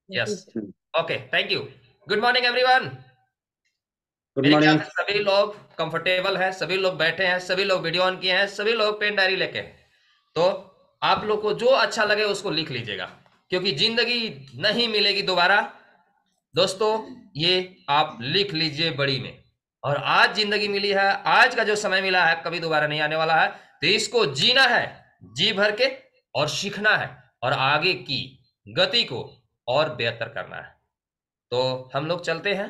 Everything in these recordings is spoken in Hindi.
Yes, okay, thank you. Good morning everyone. Good मेरे ख्याल मॉर्निंग। से सभी लोग कंफर्टेबल हैं, सभी लोग बैठे हैं, सभी लोग वीडियो ऑन किए हैं, सभी लोग पेन डायरी लेके हैं। तो आप लोग को जो अच्छा लगे उसको लिख लीजिएगा, क्योंकि जिंदगी नहीं मिलेगी दोबारा। दोस्तों, ये आप लिख लीजिए बड़ी में। और आज जिंदगी मिली है, आज का जो समय मिला है कभी दोबारा नहीं आने वाला है, तो इसको जीना है जी भर के, और सीखना है, और आगे की गति को और बेहतर करना है। तो हम लोग चलते हैं।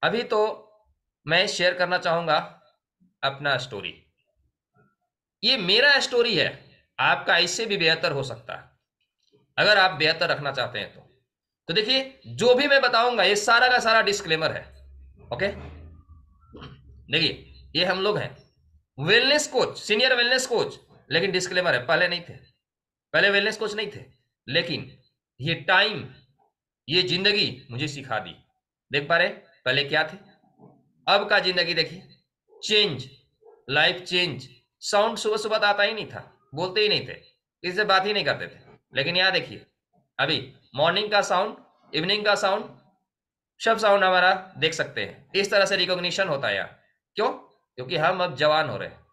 अभी तो मैं शेयर करना चाहूंगा अपना स्टोरी। ये मेरा स्टोरी है, आपका इससे भी बेहतर हो सकता है अगर आप बेहतर रखना चाहते हैं तो देखिए, जो भी मैं बताऊंगा ये सारा का सारा डिस्क्लेमर है। ओके, देखिए, ये हम लोग हैं wellness coach, senior wellness coach. लेकिन डिस्क्लेमर है, पहले नहीं थे, पहले वेलनेस कोच नहीं थे, लेकिन ये टाइम, ये जिंदगी मुझे सिखा दी। देख पा रहे पहले क्या थे, अब का जिंदगी देखिए, चेंज, लाइफ चेंज। साउंड सुबह सुबह तो आता ही नहीं था, बोलते ही नहीं थे, किसी से बात ही नहीं करते थे। लेकिन यहाँ देखिए, अभी मॉर्निंग का साउंड, इवनिंग का साउंड, सब साउंड हमारा देख सकते हैं। इस तरह से रिकॉग्निशन होता है यार। क्यों? क्योंकि हम अब जवान हो रहे हैं।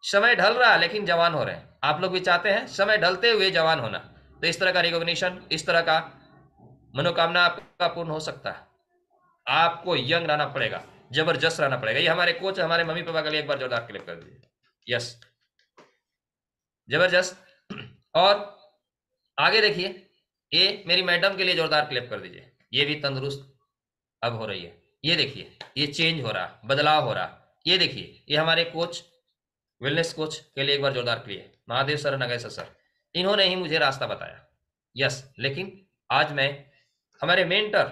समय ढल रहा है लेकिन जवान हो रहे हैं। आप लोग भी चाहते हैं समय ढलते हुए जवान होना, तो इस तरह का रिकॉग्निशन, इस तरह का मनोकामना आपका पूर्ण हो सकता है। आपको यंग रहना पड़ेगा, जबरदस्त रहना पड़ेगा। ये हमारे कोच, हमारे मम्मी पापा के लिए एक बार जोरदार क्लिप कर दीजिए। यस, जबरदस्त। और आगे देखिए, ये मेरी मैडम के लिए जोरदार क्लिप कर दीजिए। ये भी तंदुरुस्त अब हो रही है। ये देखिए, ये चेंज हो रहा, बदलाव हो रहा। ये देखिए, ये हमारे कोच, वेलनेस कोच के लिए एक बार जोरदार clip, Mahadev sir, Nagesh sir, इन्होंने ही मुझे रास्ता बताया। यस, लेकिन आज मैं हमारे मेंटर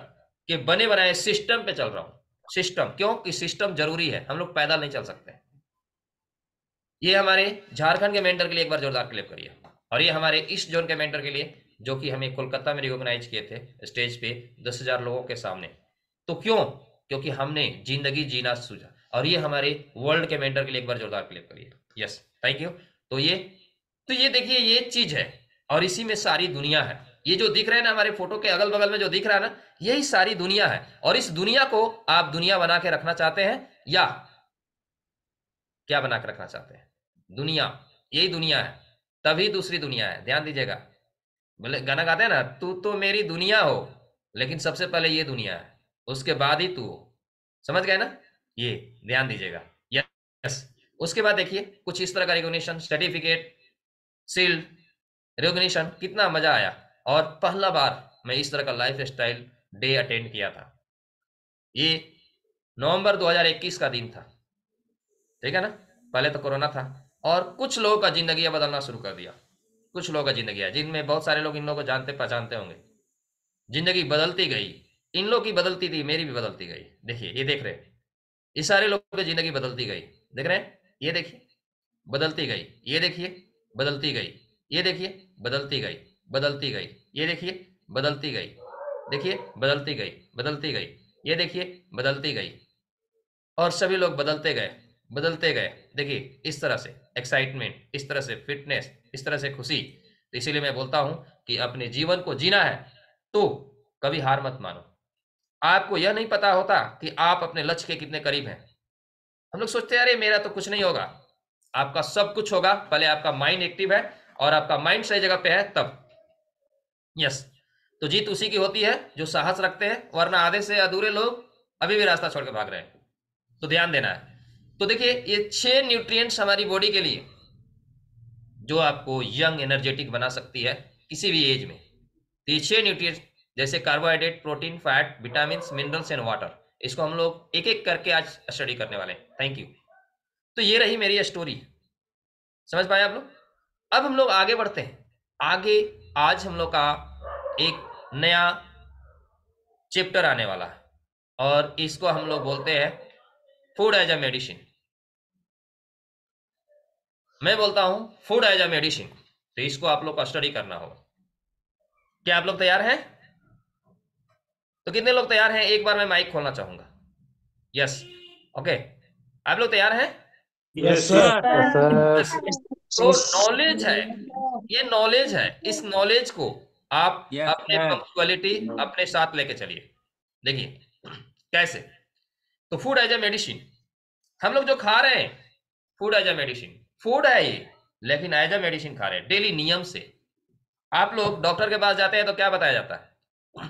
के बने बनाए सिस्टम पे चल रहा हूं। सिस्टम, क्यों कि सिस्टम जरूरी है, हम लोग पैदल नहीं चल सकते। ये हमारे झारखंड के मेंटर के लिए एक बार जोरदार क्लिप करिए। और ये हमारे ईस्ट जोन के मेंटर के लिए, जो कि हमें कोलकाता में रिकॉग्नाइज किए थे स्टेज पे 10,000 लोगों के सामने। तो क्यों? क्योंकि हमने जिंदगी जीना सूझा। और ये हमारे वर्ल्ड के मेंटर के लिए एक बार जोरदार क्लिप करिए। Yes, thank you. तो ये देखिए, ये चीज है, और इसी में सारी दुनिया है। ये जो दिख रहे हैं ना हमारे फोटो के अगल बगल में, जो दिख रहा है ना, यही सारी दुनिया है। और इस दुनिया को आप दुनिया बना के रखना चाहते हैं, या क्या बना के रखना चाहते हैं? दुनिया, यही दुनिया है, तभी दूसरी दुनिया है। ध्यान दीजिएगा, बोले गाना गाते हैं ना, तू तो मेरी दुनिया हो, लेकिन सबसे पहले ये दुनिया है, उसके बाद ही तू हो। समझ गए ना? ये ध्यान दीजिएगा। यस, उसके बाद देखिए, कुछ इस तरह का रिकॉग्निशन, सर्टिफिकेट, सील्ड रिकॉग्निशन, कितना मजा आया। और पहला बार मैं इस तरह का लाइफ स्टाइल डे अटेंड किया था। ये नवंबर 2021 का दिन था, ठीक है ना? पहले तो कोरोना था, और कुछ लोगों का जिंदगी बदलना शुरू कर दिया। कुछ लोगों का जिंदगी है, जिनमें बहुत सारे लोग इन लोगों को जानते पहचानते होंगे। जिंदगी बदलती गई, इन लोग की बदलती थी, मेरी भी बदलती गई। देखिए, ये देख रहे हैं, ये सारे लोगों की जिंदगी बदलती गई। देख रहे हैं, ये देखिए, बदलती गई। ये देखिए, बदलती गई। ये देखिए, बदलती गई, बदलती गई। ये देखिए, बदलती गई। देखिए, बदलती गई, बदलती गई। ये देखिए, बदलती गई। और सभी लोग बदलते गए, बदलते गए। देखिए, इस तरह से एक्साइटमेंट, इस तरह से फिटनेस, इस तरह से खुशी। तो इसीलिए मैं बोलता हूं कि अपने जीवन को जीना है तो कभी हार मत मानो। आपको यह नहीं पता होता कि आप अपने लक्ष्य के कितने करीब हैं। हम लोग सोचते हैं अरे मेरा तो कुछ नहीं होगा। आपका सब कुछ होगा, पहले आपका माइंड एक्टिव है और आपका माइंड सही जगह पे है तब। यस, तो जीत उसी की होती है जो साहस रखते हैं, वरना आधे से अधूरे लोग अभी भी रास्ता छोड़ के भाग रहे हैं। तो ध्यान देना है। तो देखिए, ये 6 न्यूट्रिएंट्स हमारी बॉडी के लिए, जो आपको यंग एनर्जेटिक बना सकती है किसी भी एज में। तो ये 6 न्यूट्रिएंट्स, जैसे carbohydrate, protein, fat, vitamin, minerals and water, इसको हम लोग एक एक करके आज स्टडी करने वाले हैं। Thank you. तो ये रही मेरी स्टोरी, समझ पाए आप लोग? अब हम लोग आगे बढ़ते हैं। आगे आज हम लोग का एक नया चैप्टर आने वाला है, और इसको हम लोग बोलते हैं फूड एज अ मेडिसिन। मैं बोलता हूं फूड एज अ मेडिसिन। तो इसको आप लोग को स्टडी करना होगा। क्या आप लोग तैयार हैं? तो कितने लोग तैयार हैं? एक बार मैं माइक खोलना चाहूंगा। यस, ओके, आप लोग तैयार हैं? Yes yes sir. Sir. Yes sir. तो नॉलेज है, ये नॉलेज है। इस नॉलेज को आप Yes, अपने sir. पंक्चुअलिटी अपने साथ लेके चलिए। देखिए कैसे, तो फूड एज ए मेडिसिन, हम लोग जो खा रहे हैं food as a medicine, food है ये, लेकिन एज ए मेडिसिन खा रहे हैं डेली नियम से। आप लोग डॉक्टर के पास जाते हैं तो क्या बताया जाता है,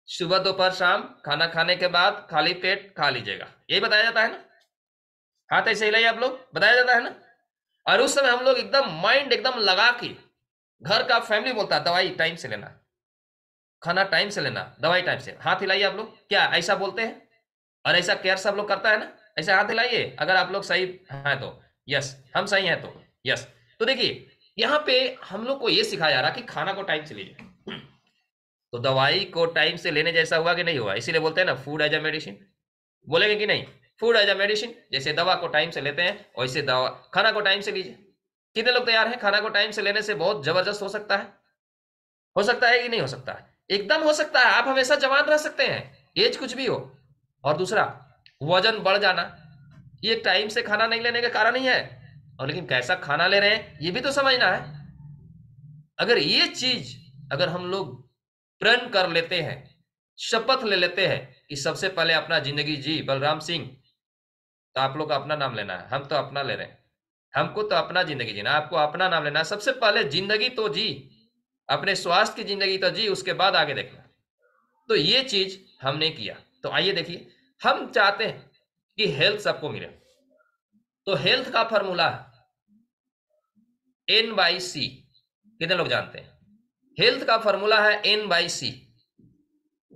सुबह दोपहर शाम खाना खाने के बाद खाली पेट खा लीजिएगा, यही बताया जाता है ना। हाथ ऐसे हिलाइए आप लोग, बताया जाता है ना। और उस समय हम लोग एकदम माइंड एकदम लगा के, घर का फैमिली बोलता है दवाई टाइम से लेना, खाना टाइम से लेना, दवाई टाइम से। हाथ हिलाइए आप लोग, क्या ऐसा बोलते हैं? और ऐसा केयर सब लोग करता है ना, ऐसे हाथ हिलाइए अगर आप लोग सही हैं तो। यस, हम सही हैं तो यस। तो देखिए यहाँ पे हम लोग को ये सिखाया जा रहा कि खाना को टाइम से लीजिए, तो दवाई को टाइम से लेने जैसा हुआ कि नहीं हुआ, इसीलिए बोलते हैं ना फूड एज अ मेडिसिन, बोलेंगे कि नहीं, फूड एज अ मेडिसिन। जैसे दवा को टाइम से लेते हैं वैसे दवा खाना को टाइम से लीजिए। कितने लोग तैयार हैं खाना को टाइम से लेने से बहुत जबरदस्त हो सकता है? हो सकता है कि नहीं हो सकता है? एकदम हो सकता है, आप हमेशा जवान रह सकते हैं, एज कुछ भी हो। और दूसरा, वजन बढ़ जाना, ये टाइम से खाना नहीं लेने का कारण ही है। और लेकिन कैसा खाना ले रहे हैं ये भी तो समझना है। अगर ये चीज अगर हम लोग प्रण कर लेते हैं, शपथ ले लेते हैं कि सबसे पहले अपना जिंदगी जी, बलराम सिंह, तो आप लोग का अपना नाम लेना है, हम तो अपना ले रहे हैं, हमको तो अपना जिंदगी जीना, आपको अपना नाम लेना है। सबसे पहले जिंदगी तो जी, अपने स्वास्थ्य की जिंदगी तो जी, उसके बाद आगे देखना। तो ये चीज हमने किया। तो आइए देखिए, हम चाहते हैं कि हेल्थ सबको मिले, तो हेल्थ का फॉर्मूला है N/C। कितने लोग जानते हैं? हेल्थ का फॉर्मूला है N/C,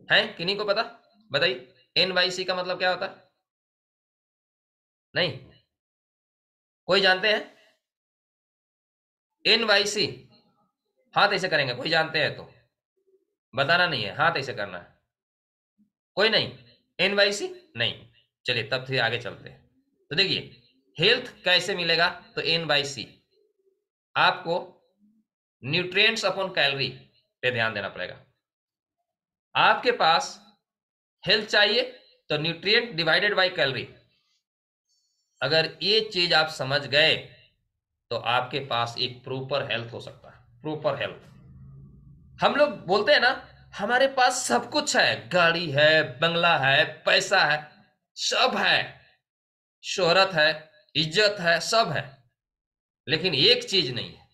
है किन्हीं को पता? बताइए N/C का मतलब क्या होता है? नहीं, कोई जानते हैं N/C? हाथ ऐसे करेंगे, कोई जानते हैं तो बताना नहीं है, हाथ ऐसे करना है। कोई नहीं, N/C नहीं, चलिए तब फिर आगे चलते हैं। तो देखिए हेल्थ कैसे मिलेगा, तो N/C आपको न्यूट्रिएंट्स अपॉन कैलोरी पे ध्यान देना पड़ेगा। आपके पास हेल्थ चाहिए तो न्यूट्रिएंट डिवाइडेड बाय कैलोरी, अगर ये चीज आप समझ गए तो आपके पास एक प्रॉपर हेल्थ हो सकता है। प्रॉपर हेल्थ, हम लोग बोलते हैं ना हमारे पास सब कुछ है, गाड़ी है, बंगला है, पैसा है, सब है, शोहरत है, इज्जत है, सब है, लेकिन एक चीज नहीं है।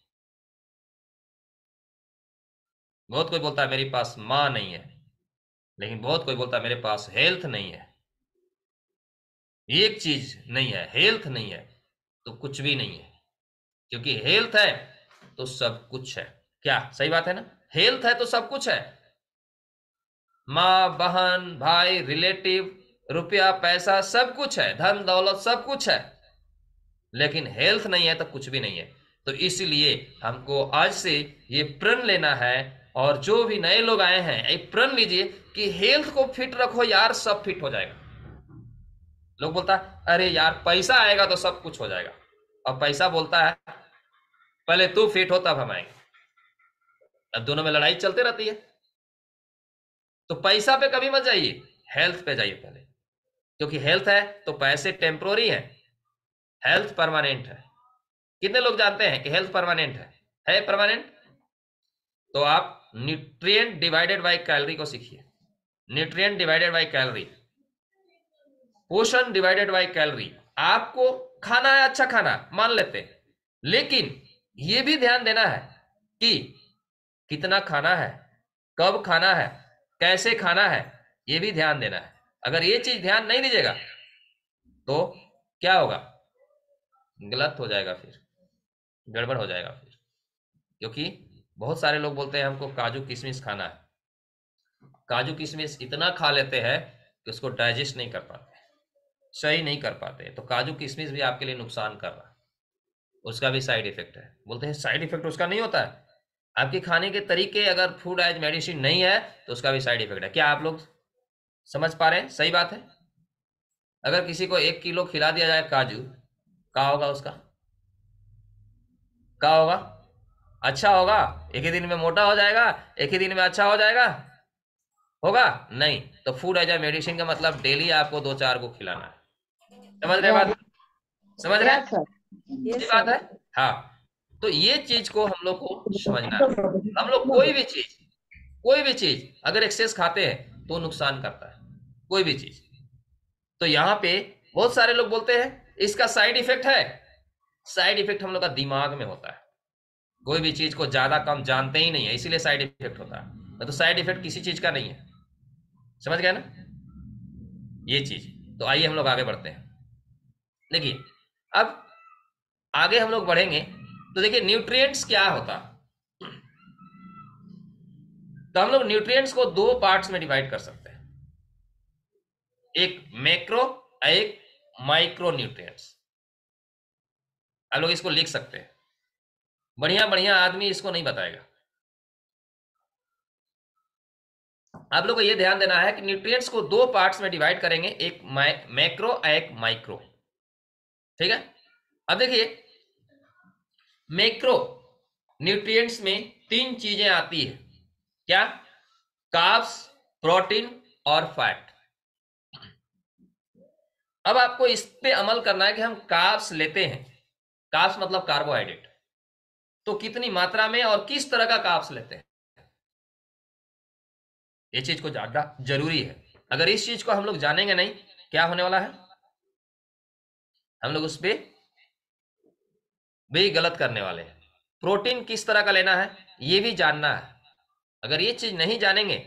बहुत कोई बोलता है मेरे पास मां नहीं है, लेकिन बहुत कोई बोलता है मेरे पास हेल्थ नहीं है। एक चीज नहीं है, हेल्थ नहीं है तो कुछ भी नहीं है, क्योंकि हेल्थ है तो सब कुछ है। क्या सही बात है ना? हेल्थ है तो सब कुछ है, माँ बहन भाई रिलेटिव, रुपया पैसा सब कुछ है, धन दौलत सब कुछ है, लेकिन हेल्थ नहीं है तो कुछ भी नहीं है। तो इसलिए हमको आज से ये प्रण लेना है, और जो भी नए लोग आए हैं एक प्रण लीजिए कि हेल्थ को फिट रखो यार, सब फिट हो जाएगा। लोग बोलता है अरे यार पैसा आएगा तो सब कुछ हो जाएगा, और पैसा बोलता है पहले तू फिट हो तब हम आएंगे। अब दोनों में लड़ाई चलते रहती है। तो पैसा पे कभी मत जाइए, हेल्थ पे जाइए पहले, क्योंकि हेल्थ है तो पैसे टेम्पोररी है, हेल्थ परमानेंट है। कितने लोग जानते हैं कि हेल्थ परमानेंट है परमानेंट? तो आप न्यूट्रिएंट डिवाइडेड बाय कैलोरी को सीखिए। न्यूट्रिएंट डिवाइडेड बाय कैलोरी, पोषण डिवाइडेड बाय कैलोरी। आपको खाना है अच्छा खाना, मान लेते हैं, लेकिन ये भी ध्यान देना है कि कितना खाना है, कब खाना है, कैसे खाना है, ये भी ध्यान देना है। अगर ये चीज ध्यान नहीं दीजिएगा तो क्या होगा, गलत हो जाएगा, फिर गड़बड़ हो जाएगा फिर। क्योंकि बहुत सारे लोग बोलते हैं हमको काजू किशमिश खाना है, काजू किशमिश इतना खा लेते हैं कि उसको डाइजेस्ट नहीं कर पाते, सही नहीं कर पाते, तो काजू किशमिश भी आपके लिए नुकसान कर रहा है, उसका भी साइड इफेक्ट है। बोलते हैं साइड इफेक्ट उसका नहीं होता है, आपके खाने के तरीके अगर फूड एज मेडिसिन नहीं है तो उसका भी साइड इफेक्ट है। क्या आप लोग समझ पा रहे हैं? सही बात है। अगर किसी को 1 किलो खिला दिया जाए काजू, क्या होगा उसका? क्या होगा? अच्छा होगा? एक ही दिन में मोटा हो जाएगा? एक ही दिन में अच्छा हो जाएगा? होगा नहीं। तो फूड एज ए मेडिसिन का मतलब डेली आपको 2-4 को खिलाना है। समझ रहे बात? समझ रहे? यस सर, सही यस बात सर। है। हाँ, तो ये चीज को हम लोग को समझना है। हम लोग कोई भी चीज अगर एक्सेस खाते हैं तो नुकसान करता है, कोई भी चीज। तो यहाँ पे बहुत सारे लोग बोलते हैं इसका साइड इफेक्ट है। साइड इफेक्ट हम लोग का दिमाग में होता है। कोई भी चीज को ज्यादा कम जानते ही नहीं है, इसीलिए साइड इफेक्ट होता है। तो साइड इफेक्ट किसी चीज का नहीं है। समझ गए ना ये चीज। तो आइए हम लोग आगे बढ़ते हैं। देखिए अब आगे हम लोग बढ़ेंगे तो देखिए न्यूट्रिएंट्स क्या होता। तो हम लोग न्यूट्रिएंट्स को दो पार्ट्स में डिवाइड कर सकते हैं, एक मैक्रो, एक माइक्रो न्यूट्रिएंट्स। आप लोग इसको लिख सकते हैं, बढ़िया बढ़िया आदमी इसको नहीं बताएगा। आप लोग को यह ध्यान देना है कि न्यूट्रिएंट्स को दो पार्ट्स में डिवाइड करेंगे, एक मैक्रो, एक माइक्रो। ठीक है। अब देखिए मैक्रो न्यूट्रिएंट्स में तीन चीजें आती है। क्या? कार्ब्स, प्रोटीन और फैट। अब आपको इस पे अमल करना है कि हम कार्ब्स लेते हैं, कार्ब्स मतलब कार्बोहाइड्रेट, तो कितनी मात्रा में और किस तरह का कार्ब्स लेते हैं, ये चीज को जानना जरूरी है। अगर इस चीज को हम लोग जानेंगे नहीं, क्या होने वाला है, हम लोग उस पर भी गलत करने वाले हैं। प्रोटीन किस तरह का लेना है ये भी जानना है। अगर ये चीज नहीं जानेंगे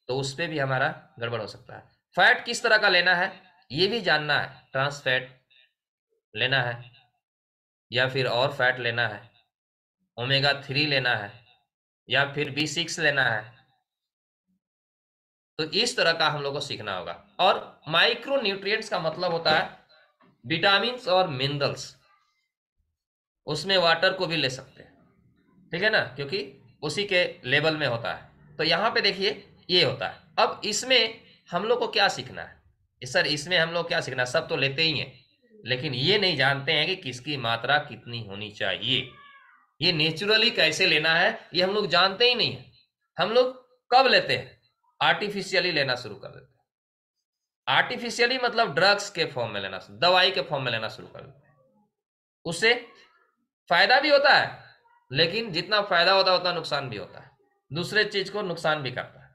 तो उस पर भी हमारा गड़बड़ हो सकता है। फैट किस तरह का लेना है ये भी जानना है, ट्रांस फैट लेना है या फिर और फैट लेना है, ओमेगा 3 लेना है या फिर B6 लेना है। तो इस तरह का हम लोग को सीखना होगा। और माइक्रो न्यूट्रिएंट्स का मतलब होता है विटामिन और मिनरल्स, उसमें वाटर को भी ले सकते हैं। ठीक है ना, क्योंकि उसी के लेवल में होता है। तो यहाँ पे देखिए ये होता है। अब इसमें हम लोग को क्या सीखना है सर, इसमें हम लोग क्या सीखना है, सब तो लेते ही हैं लेकिन ये नहीं जानते हैं कि किसकी मात्रा कितनी होनी चाहिए, ये नेचुरली कैसे लेना है ये हम लोग जानते ही नहीं है। हम लोग कब लेते हैं, आर्टिफिशियली लेना शुरू कर देते हैं। आर्टिफिशियली मतलब ड्रग्स के फॉर्म में लेना, दवाई के फॉर्म में लेना शुरू कर देते हैं। उससे फायदा भी होता है लेकिन जितना फायदा होता है उतना नुकसान भी होता है, दूसरे चीज को नुकसान भी करता है।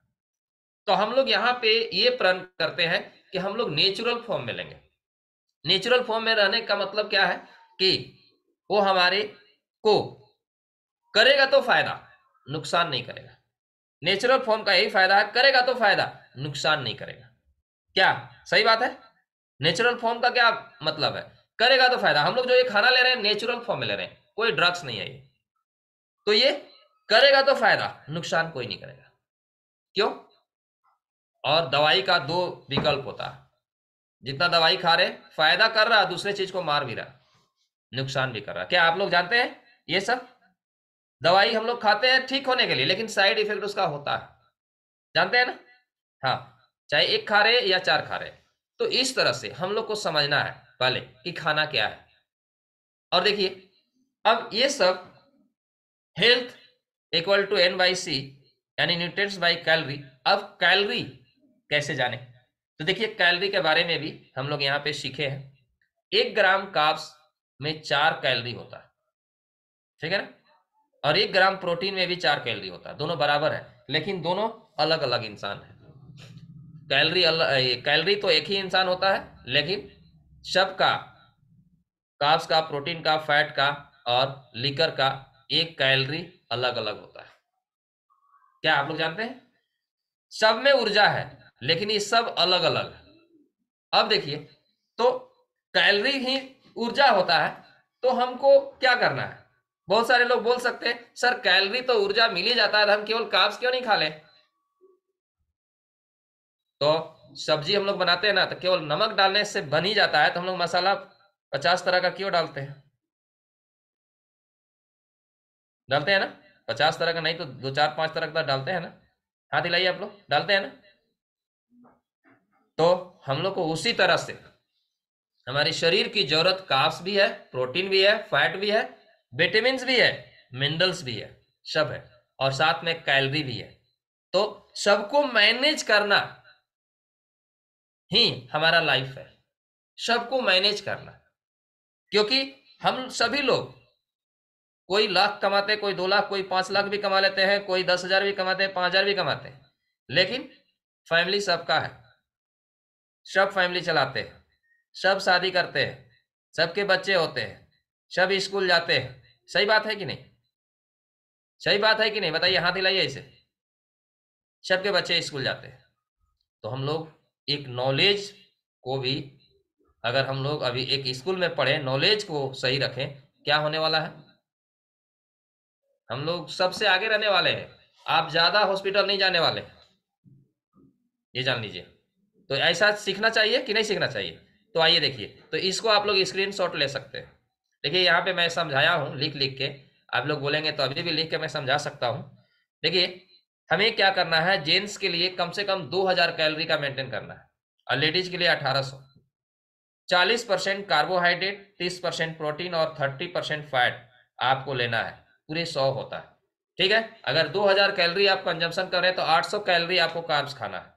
तो हम लोग यहाँ पे ये प्रण करते हैं कि हम लोग नेचुरल फॉर्म में लेंगे। नेचुरल फॉर्म में रहने का मतलब क्या है कि वो हमारे को करेगा तो फायदा, नुकसान नहीं करेगा। नेचुरल फॉर्म का यही फायदा है, करेगा तो फायदा, नुकसान नहीं करेगा। क्या सही बात है? नेचुरल फॉर्म का क्या मतलब है, करेगा तो फायदा। हम लोग जो ये खाना ले रहे हैं नेचुरल फॉर्म में ले रहे हैं, कोई ड्रग्स नहीं है ये, तो ये करेगा तो फायदा, नुकसान कोई नहीं करेगा। क्यों? और दवाई का दो विकल्प होता है, जितना दवाई खा रहे फायदा कर रहा, दूसरे चीज को मार भी रहा, नुकसान भी कर रहा। क्या आप लोग जानते हैं ये सब? दवाई हम लोग खाते हैं ठीक होने के लिए लेकिन साइड इफेक्ट उसका होता है, जानते हैं ना? हाँ, चाहे एक खा रहे या चार खा रहे। तो इस तरह से हम लोग को समझना है पहले कि खाना क्या है। और देखिए अब ये सब हेल्थ इक्वल टू N/C यानी न्यूट्रिएंट्स बाई कैलोरी। अब कैलोरी कैसे जाने, तो देखिए कैलोरी के बारे में भी हम लोग यहाँ पे सीखे हैं। 1 ग्राम कार्ब्स में 4 कैलोरी होता है, ठीक है ना। और 1 ग्राम प्रोटीन में भी 4 कैलोरी होता है, दोनों बराबर है लेकिन दोनों अलग अलग इंसान है। कैलोरी तो एक ही इंसान होता है लेकिन सबका, कार्ब्स का, प्रोटीन का, फैट का और लिकर का एक कैलोरी अलग अलग होता है। क्या आप लोग जानते हैं? सब में ऊर्जा है लेकिन ये सब अलग अलग है। अब देखिए तो कैलोरी ही ऊर्जा होता है, तो हमको क्या करना है। बहुत सारे लोग बोल सकते हैं सर कैलोरी तो ऊर्जा मिल ही जाता है, हम केवल कार्ब्स क्यों नहीं खा लें। तो सब्जी हम लोग बनाते हैं ना, तो केवल नमक डालने से बन ही जाता है, तो हम लोग मसाला 50 तरह का क्यों डालते हैं? डालते हैं ना, 50 तरह का नहीं तो 2 4 5 तरह का डालते हैं ना। हाथ हिलाइए, आप लोग डालते हैं ना। तो हम लोग को उसी तरह से हमारे शरीर की जरूरत कार्ब्स भी है, प्रोटीन भी है, फैट भी है, विटामिन भी है, मिनरल्स भी है, सब है, और साथ में कैलोरी भी है। तो सबको मैनेज करना ही हमारा लाइफ है, सबको मैनेज करना। क्योंकि हम सभी लोग कोई लाख कमाते, कोई 2 लाख, कोई 5 लाख भी कमा लेते हैं, कोई 10,000 भी कमाते हैं, 5,000 भी कमाते हैं, लेकिन फैमिली सबका है, सब फैमिली चलाते हैं, सब शादी करते हैं, सबके बच्चे होते हैं, सब स्कूल जाते हैं। सही बात है कि नहीं? सही बात है कि नहीं? बताइए, हाथ हिलाइए इसे। सबके बच्चे स्कूल जाते हैं। तो हम लोग एक नॉलेज को भी, अगर हम लोग अभी एक स्कूल में पढ़े, नॉलेज को सही रखें, क्या होने वाला है? हम लोग सबसे आगे रहने वाले हैं। आप ज्यादा हॉस्पिटल नहीं जाने वाले, ये जान लीजिए। तो ऐसा सीखना चाहिए कि नहीं सीखना चाहिए? तो आइए देखिए, तो इसको आप लोग स्क्रीनशॉट ले सकते हैं। देखिए यहाँ पे मैं समझाया हूँ लिख लिख के, आप लोग बोलेंगे तो अभी भी लिख के मैं समझा सकता हूँ। देखिए, हमें क्या करना है, जेंट्स के लिए कम से कम 2000 कैलोरी का मेंटेन करना है, और लेडीज के लिए 1800। 40% कार्बोहाइड्रेट, 30% प्रोटीन और 30% फैट आपको लेना है, पूरे 100 होता है। ठीक है, अगर 2000 कैलोरी आप कंजम्पशन कर रहे हैं तो 800 कैलोरी आपको कार्ब्स खाना है,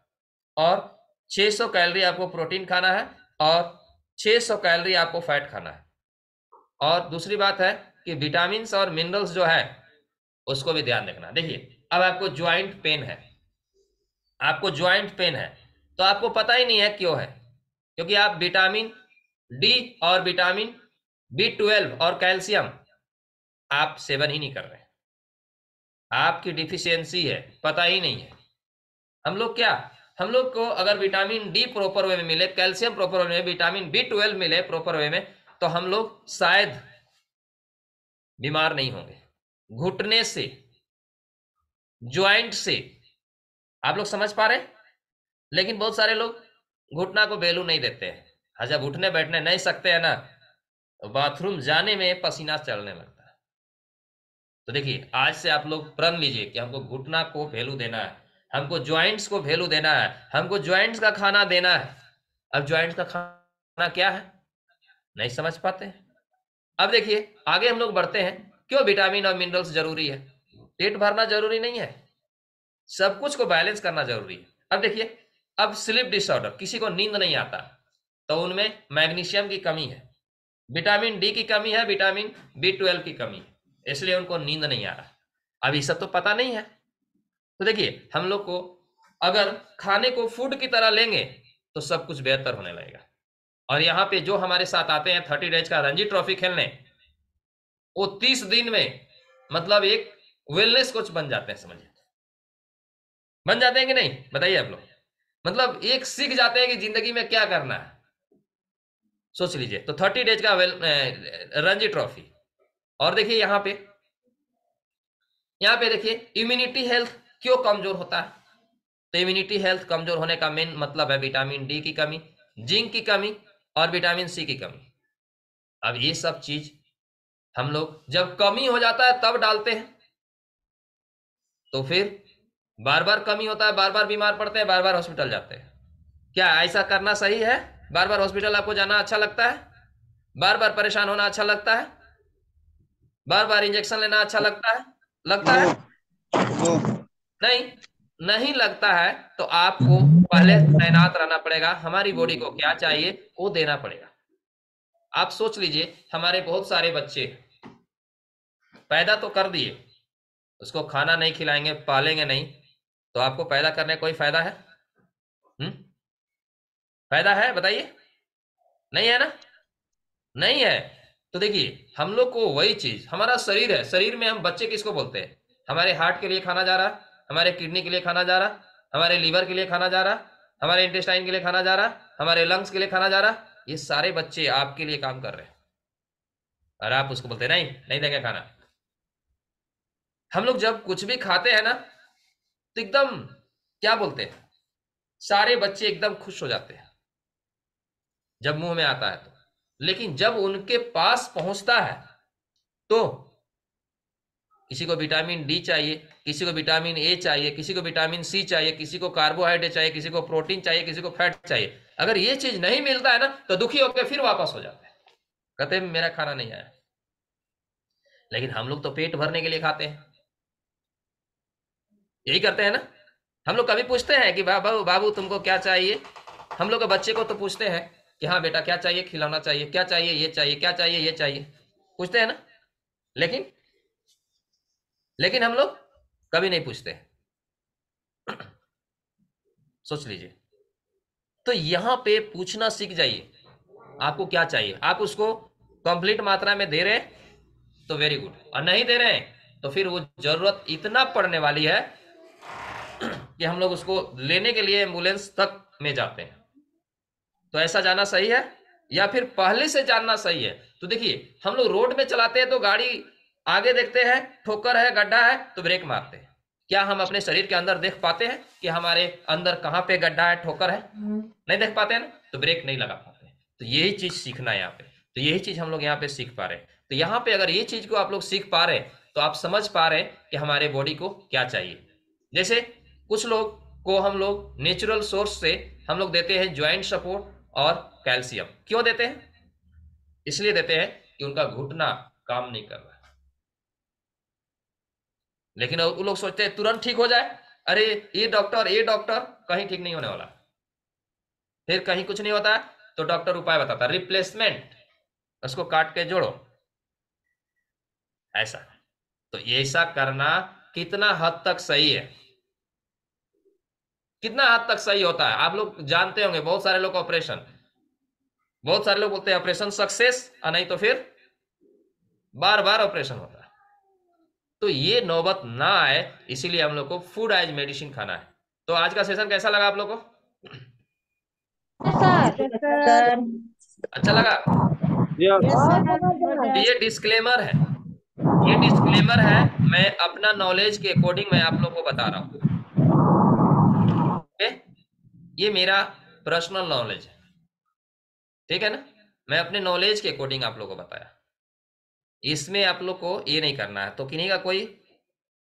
और 600 कैलोरी आपको प्रोटीन खाना है, और 600 कैलोरी आपको फैट खाना है। और दूसरी बात है कि विटामिन और मिनरल्स जो है उसको भी ध्यान रखना। देखिए, अब आपको ज्वाइंट पेन है, आपको ज्वाइंट पेन है, तो आपको पता ही नहीं है क्यों है, क्योंकि आप विटामिन डी और विटामिन B12 और कैल्शियम आप सेवन ही नहीं कर रहे, आपकी डिफिशियंसी है, पता ही नहीं है। हम लोग क्या, हम लोग को अगर विटामिन डी प्रॉपर वे में मिले, कैल्शियम प्रॉपर वे में, विटामिन B12 मिले प्रॉपर वे में, तो हम लोग शायद बीमार नहीं होंगे। घुटने से, ज्वाइंट से, आप लोग समझ पा रहे हैं? लेकिन बहुत सारे लोग घुटना को वैल्यू नहीं देते हैं। हाँ, जब उठने बैठने नहीं सकते हैं ना, तो बाथरूम जाने में पसीना चलने लगता है। तो देखिए, आज से आप लोग प्रण लीजिए कि हमको घुटना को वैल्यू देना है, हमको ज्वाइंट्स को वैल्यू देना है, हमको ज्वाइंट्स का खाना देना है। अब ज्वाइंट्स का खाना क्या है, नहीं समझ पाते। अब देखिए, आगे हम लोग बढ़ते हैं। क्यों विटामिन और मिनरल्स जरूरी है? पेट भरना जरूरी नहीं है, सब कुछ को बैलेंस करना जरूरी है। अब देखिए, अब स्लीप डिसऑर्डर, किसी को नींद नहीं आता, तो उनमें मैग्नीशियम की कमी है, विटामिन डी की कमी है, विटामिन B12 की कमी है, इसलिए उनको नींद नहीं आ रहा। अब ये सब तो पता नहीं है। तो देखिए, हम लोग को अगर खाने को फूड की तरह लेंगे तो सब कुछ बेहतर होने लगेगा। और यहाँ पे जो हमारे साथ आते हैं 30 डेज का रणजी ट्रॉफी खेलने, वो 30 दिन में मतलब एक वेलनेस कोच बन जाते हैं, समझिए। बन जाते हैं कि नहीं, बताइए आप लोग? मतलब एक सीख जाते हैं कि जिंदगी में क्या करना है। सोच लीजिए, तो 30 डेज का रणजी ट्रॉफी। और देखिए यहाँ पे देखिए, इम्यूनिटी हेल्थ क्यों कमजोर होता है? तो इम्यूनिटी हेल्थ कमजोर होने का मेन मतलब है विटामिन डी की कमी, जिंक की कमी और विटामिन सी की कमी। अब ये सब चीज हम लोग जब कमी हो जाता है तब डालते हैं, तो फिर बार बार कमी होता है, बार बार बीमार पड़ते हैं, बार बार हॉस्पिटल जाते हैं। क्या ऐसा करना सही है? बार बार हॉस्पिटल आपको जाना अच्छा लगता है? बार बार परेशान होना अच्छा लगता है? बार बार इंजेक्शन लेना अच्छा लगता है? लगता है? नहीं, नहीं लगता है। तो आपको पहले तैनात रहना पड़ेगा, हमारी बॉडी को क्या चाहिए वो देना पड़ेगा। आप सोच लीजिए, हमारे बहुत सारे बच्चे पैदा तो कर दिए, उसको खाना नहीं खिलाएंगे, पालेंगे नहीं, तो आपको पैदा करने का कोई फायदा है? फायदा है, बताइए? नहीं है ना? नहीं है। तो देखिए, हम लोग को वही चीज, हमारा शरीर है, शरीर में हम बच्चे किसको बोलते हैं? हमारे हार्ट के लिए खाना जा रहा, हमारे किडनी के लिए खाना जा रहा, हमारे लीवर के लिए खाना जा रहा, हमारे इंटेस्टाइन के लिए खाना जा रहा, हमारे लंग्स के लिए खाना जा रहा। ये सारे बच्चे आपके लिए काम कर रहे हैं, और आप उसको बोलते नहीं, नहीं देंगे खाना। हम लोग जब कुछ भी खाते हैं ना, तो एकदम क्या बोलते हैं, सारे बच्चे एकदम खुश हो जाते हैं जब मुंह में आता है तो। लेकिन जब उनके पास पहुंचता है तो किसी को विटामिन डी चाहिए, किसी को विटामिन ए चाहिए, किसी को विटामिन सी चाहिए, किसी को कार्बोहाइड्रेट चाहिए, किसी को प्रोटीन चाहिए, किसी को फैट चाहिए। अगर ये चीज नहीं मिलता है ना, तो दुखी होकर फिर वापस हो जाते हैं, कहते हैं मेरा खाना नहीं आया। लेकिन हम लोग तो पेट भरने के लिए खाते हैं, यही करते हैं ना। हम लोग कभी पूछते हैं कि बाबू बाबू तुमको क्या चाहिए? हम लोग के बच्चे को तो पूछते हैं कि हाँ बेटा क्या चाहिए, खिलौना चाहिए, क्या चाहिए, ये चाहिए, क्या चाहिए, ये चाहिए, पूछते हैं ना। लेकिन लेकिन हम लोग कभी नहीं पूछते। सोच लीजिए। तो यहां पे पूछना सीख जाइए, आपको क्या चाहिए। आप उसको कंप्लीट मात्रा में दे रहे हैं तो वेरी गुड, और नहीं दे रहे हैं तो फिर वो जरूरत इतना पड़ने वाली है कि हम लोग उसको लेने के लिए एम्बुलेंस तक में जाते हैं। तो ऐसा जाना सही है या फिर पहले से जानना सही है? तो देखिए, हम लोग रोड में चलाते हैं तो गाड़ी आगे देखते हैं, ठोकर है, गड्ढा है तो ब्रेक मारते हैं। क्या हम अपने शरीर के अंदर देख पाते हैं कि हमारे अंदर कहाँ पे गड्ढा है, ठोकर है? नहीं देख पाते हैं ना, तो ब्रेक नहीं लगा पाते। तो यही चीज सीखना है यहाँ पे। तो यही चीज हम लोग यहाँ पे सीख पा रहे हैं। तो यहाँ पे अगर ये चीज को आप लोग सीख पा रहे हैं तो आप समझ पा रहे हैं कि हमारे बॉडी को क्या चाहिए। जैसे कुछ लोग को हम लोग नेचुरल सोर्स से हम लोग देते हैं ज्वाइंट सपोर्ट और कैल्शियम। क्यों देते हैं? इसलिए देते हैं कि उनका घुटना काम नहीं कर रहा। लेकिन वो लोग सोचते हैं तुरंत ठीक हो जाए। अरे ये डॉक्टर कहीं ठीक नहीं होने वाला। फिर कहीं कुछ नहीं होता तो डॉक्टर उपाय बताता है, रिप्लेसमेंट, उसको काट के जोड़ो। ऐसा। तो ऐसा करना कितना हद तक सही है? कितना हद तक सही होता है? आप लोग जानते होंगे, बहुत सारे लोग ऑपरेशन, बहुत सारे लोग बोलते हैं ऑपरेशन सक्सेस, और नहीं तो फिर बार बार ऑपरेशन होता है। तो ये नौबत ना आए, इसीलिए हम लोग को फूड एज मेडिसिन खाना है। तो आज का सेशन कैसा लगा आप लोग को? सर। अच्छा लगा? Yes yes sir. ये डिस्क्लेमर है, ये डिस्क्लेमर है। मैं अपना नॉलेज के अकॉर्डिंग मैं आप लोग को बता रहा हूँ। ओके, ये मेरा पर्सनल नॉलेज है, ठीक है ना? मैं अपने नॉलेज के अकॉर्डिंग आप लोग को बताया। इसमें आप लोग को ये नहीं करना है। तो किन्हीं का कोई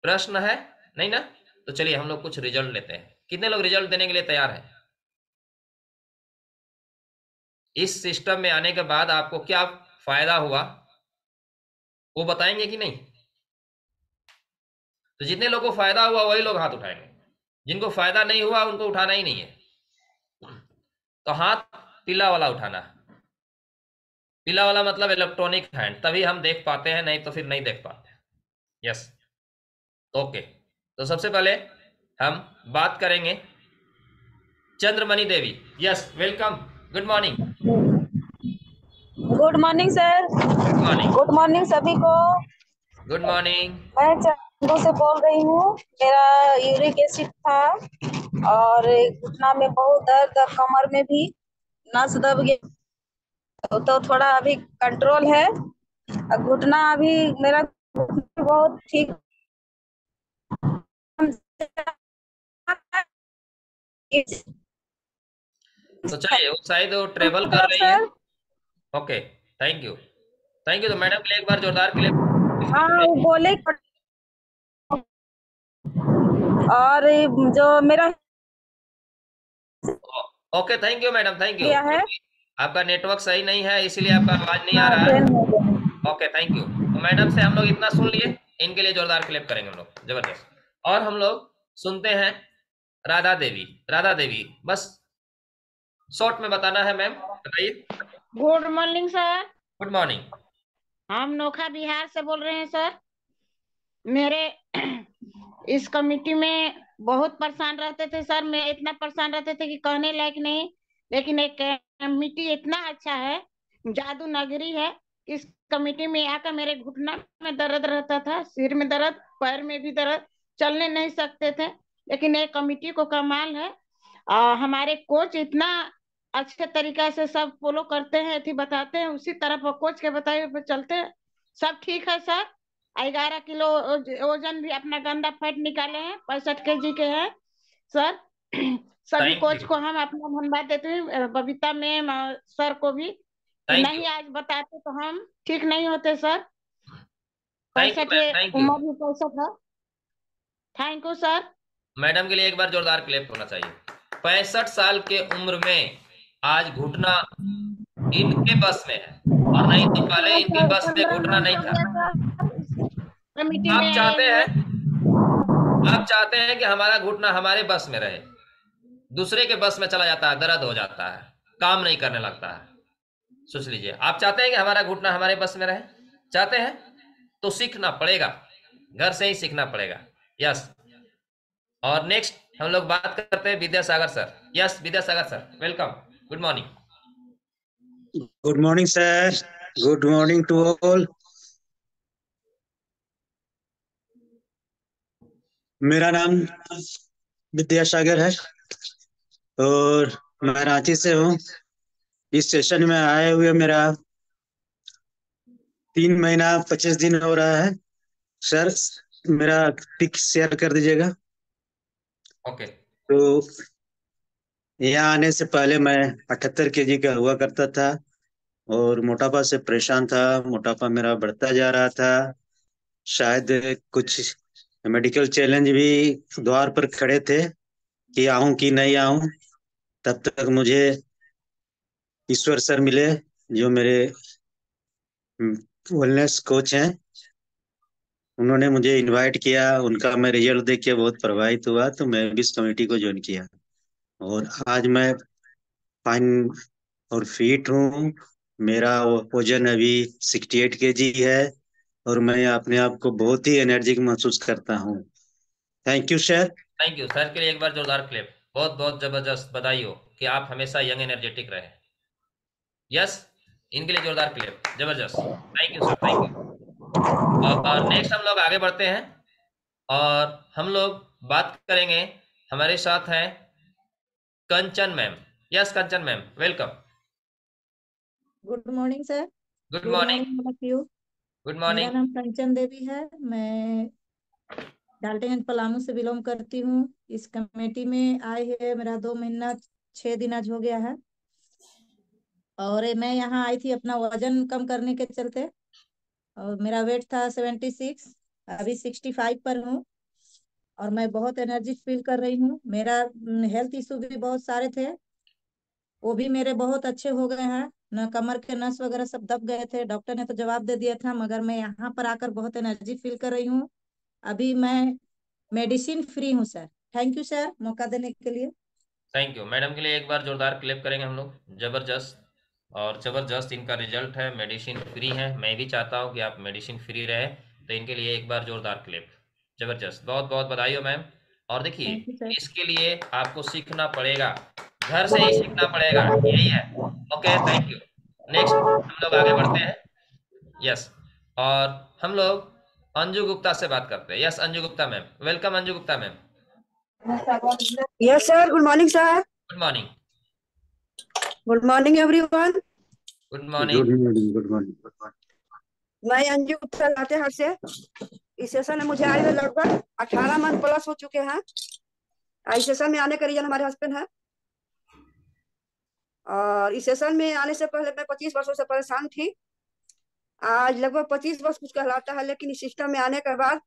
प्रश्न है? नहीं ना? तो चलिए हम लोग कुछ रिजल्ट लेते हैं। कितने लोग रिजल्ट देने के लिए तैयार हैं? इस सिस्टम में आने के बाद आपको क्या फायदा हुआ वो बताएंगे कि नहीं? तो जितने लोगों को फायदा हुआ वही लोग हाथ उठाएंगे, जिनको फायदा नहीं हुआ उनको उठाना ही नहीं है। तो हाथ पीला वाला उठाना। पीला वाला मतलब इलेक्ट्रॉनिक हैंड, तभी हम देख पाते हैं, नहीं तो फिर नहीं देख पाते। Yes, okay. तो सबसे पहले हम बात करेंगे Chandramani Devi. Yes, welcome, good morning. Good morning sir. Good morning. Good morning सभी को। Good morning. मैं चंदू से बोल रही हूँ। मेरा यूरिक एसिड था और घुटना में बहुत दर्द और कमर में भी नस दब गया, तो थोड़ा अभी कंट्रोल है। और घुटना अभी मेरा बहुत ठीक। तो चलिए, वो शायद वो ट्रेवल कर तरफ रही है। Sir. Okay, thank you. Thank you. तो मैडम के लिए एक बार जोरदार क्लिप हाँ, वो बोले। और जो मेरा okay, thank you madam, thank you. गया है। आपका नेटवर्क सही नहीं है इसीलिए आपका आवाज नहीं आ हाँ, रहा है। ट्रेन हो गया। Okay, thank you. तो मैडम से हम लोग इतना सुन लिए, इनके लिए जोरदार क्लिप करेंगे हम लोग, जबरदस्त। और हम लोग सुनते हैं राधा देवी। राधा देवी, बस शॉर्ट में बताना है मैम, बताइए। Good morning sir. Good morning. हम नोखा बिहार से बोल रहे हैं सर। मेरे इस कमिटी में बहुत परेशान रहते थे सर। मैं इतना परेशान रहते थे कि कहने लायक नहीं। लेकिन एक कमिटी इतना अच्छा है, जादू नगरी है। इस कमिटी में आकर मेरे घुटना में दर्द रहता था, सिर में दर्द, पैर में भी दर्द, चलने नहीं सकते थे। लेकिन एक कमिटी को कमाल है। हमारे कोच इतना अच्छे तरीका से सब फॉलो करते हैं, थी बताते हैं, उसी तरह कोच के बताए हुए पे चलते हैं। सब ठीक है सर। 11 किलो वजन भी अपना गंदा फैट निकाले हैं, 65 kg के हैं सर। सभी थैंक कोच यू। को हम अपना धन्यवाद देते हैं, बबीता मैम सर को भी, कि थैंक यू। नहीं आज बताते तो हम ठीक नहीं होते sir. Thank you 65 ma'am, thank you. उम्र भी 65 है। Thank you sir. मैडम के लिए एक बार जोरदार क्लैप होना चाहिए। 65 साल के उम्र में आज घुटना इनके बस में है, और नहीं तो पहले इनके बस में 15 घुटना मंथ नहीं हो था। गया सर कमिटी में आप आए चाहते हुए। हैं, आप चाहते हैं कि हमारा घुटना हमारे बस में रहे, दूसरे के बस में चला जाता है, दर्द हो जाता है, काम नहीं करने लगता है। सोच लीजिए, आप चाहते हैं कि हमारा घुटना हमारे बस में रहे? चाहते हैं तो सीखना पड़ेगा। घर से ही सीखना पड़ेगा। यस। और नेक्स्ट हम लोग बात करते हैं Vidyasagar sir. Yes Vidyasagar sir, welcome, good morning. Good morning, sir. Good morning to all. मेरा नाम विद्यासागर है और मैं रांची से हूँ। इस सेशन में आए हुए मेरा 3 महीना 25 दिन हो रहा है। सर मेरा पिक शेयर कर दीजिएगा। ओके। तो यहाँ आने से पहले मैं 78 kg का हुआ करता था और मोटापा से परेशान था। मोटापा मेरा बढ़ता जा रहा था। शायद कुछ मेडिकल चैलेंज भी द्वार पर खड़े थे कि आऊं कि नहीं आऊं। तब तक मुझे ईश्वर सर मिले जो मेरे वेलनेस कोच हैं। उन्होंने मुझे इनवाइट किया। उनका मैं रिजल्ट देख के बहुत प्रभावित हुआ तो मैं भी इस कमेटी को ज्वाइन किया और आज मैं फाइन और फिट हूँ। मेरा वजन अभी 68 kg है और मैं अपने आप को बहुत ही एनर्जिक महसूस करता हूँ। Thank you sir. Thank you sir के लिए एक बार जोरदार क्लैप। बहुत बहुत जबरदस्त, बधाई हो कि आप हमेशा यंग एनर्जेटिक रहे। यस, इनके लिए जोरदार क्लैप, जबरदस्त। Thank you sir, thank you. और नेक्स्ट हम लोग आगे बढ़ते हैं और हम लोग बात करेंगे। हमारे साथ हैं Kanchan ma'am. Yes Kanchan ma'am, welcome, good morning sir. Good good morning. Morning all of you. Good मेरा मॉर्निंग। नाम कंचन देवी है। मैं डाल्टनगंज पलामू से बिलोंग करती हूँ। इस कमेटी में आए हुए मेरा 2 महीना 6 दिन आज हो गया है और मैं यहाँ आई थी अपना वजन कम करने के चलते और मेरा वेट था 76, अभी 65 पर हूँ और मैं बहुत एनर्जी फील कर रही हूँ। मेरा हेल्थ इशू भी बहुत सारे थे, वो भी मेरे बहुत अच्छे हो गए हैं। न कमर के नस वगैरह सब दब गए थे, डॉक्टर ने तो जवाब दे दिया था, मगर मैं यहाँ पर आकर बहुत एनर्जी फील कर रही हूँ। अभी मैं मेडिसिन फ्री हूँ सर। थैंक यू सर मौका देने के लिए। थैंक यू मैडम के लिए एक बार जोरदार क्लैप करेंगे हम लोग। जबरदस्त, और जबरदस्त इनका रिजल्ट है, मेडिसिन फ्री है। मैं भी चाहता हूँ कि आप मेडिसिन फ्री रहे, तो इनके लिए एक बार जोरदार क्लैप। जबरदस्त, बहुत बहुत बधाई हो मैम। और देखिए, थैंक यू सर। इसके लिए आपको सीखना पड़ेगा, घर से ही सीखना पड़ेगा, यही है। Okay, thank you. नेक्स्ट हम लोग आगे बढ़ते हैं। यस, और हम लोग अंजू गुप्ता से बात करते हैं। Yes Anju Gupta ma'am, welcome Anju Gupta ma'am, Yes, sir. Good morning, sir. Good morning. Good morning, everyone. Good good morning. Morning. Good morning. मैं अंजू गुप्ता लातेहार से। इस सेशन में मुझे आए हुए लगभग 18 मंथ प्लस हो चुके हैं। इस सेशन में आने का रीजन हमारे हस्बैंड है और इस सेशन में आने से पहले मैं 25 वर्षों से परेशान थी। आज लगभग 25 वर्ष कुछ कहलाता है, लेकिन इस सिस्टम में आने के बाद